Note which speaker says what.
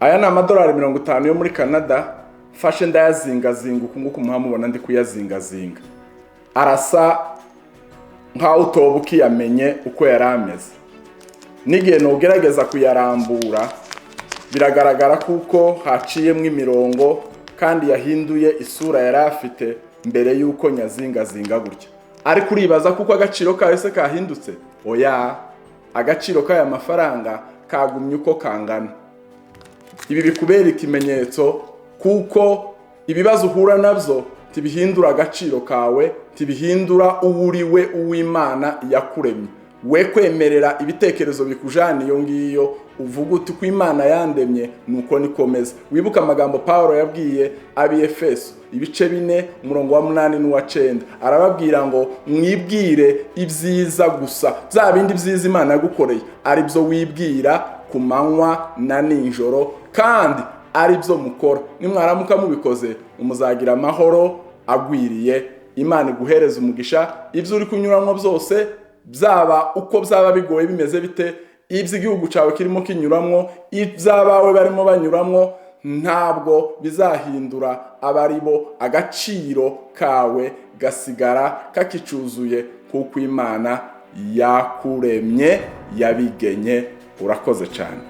Speaker 1: aya ni amadolari 50 yo muri Canada, fashe ndayazingazinga uku nguku muhamubona ndi kuyazingazinga. Arasa nkaho utobuki yamenye uko yarameze. Nigihe nogerageza kuyarambura biragaragara kuko haciyemwe imirongo kandi yahinduye isura yarafite mbere yuko nyazingazinga gutya. Ariko uribaza kuko agaciro kawe se kahindutse? Oya, agaciro k'aya mafaranga kagumye uko kangana. Ibi bikubera ikimenyetso kuko ibibazo uhura navyo ntibihindura agaciro kawe, ntibihindura uwuriwe uw'Imana yakuremye. We kwemerera ibitekerezo bikujana iyo ngiyo, uvuga uti ko Imana yandemye nuko nikomeza. Wibuka amagambo Paulo yabwiye Efeso ibice 4 umurongo wa 8 n'uwa 9, arababwira ngo mwibwire ibyiza gusa, bya bindi byiza Imana yagukoreye ari byo wibwira ku manywa na nijoro, kandi ari byo mukora. Nimwaramuka mubikoze umuzagira amahoro agwiriye, Imana iguhereza umugisha. Ibyo uri kunyuramo byose, byaba uko byaba bigoye bimeze bite, iby'igihugu cyawe kirimo kinyuramo, ibyabawe barimo banyuramo, ntabwo bizahindura abaribo. Agaciro kawe gasigara kakicuzuye kuko Imana yakuremye yabigenye. Urakoze cyane.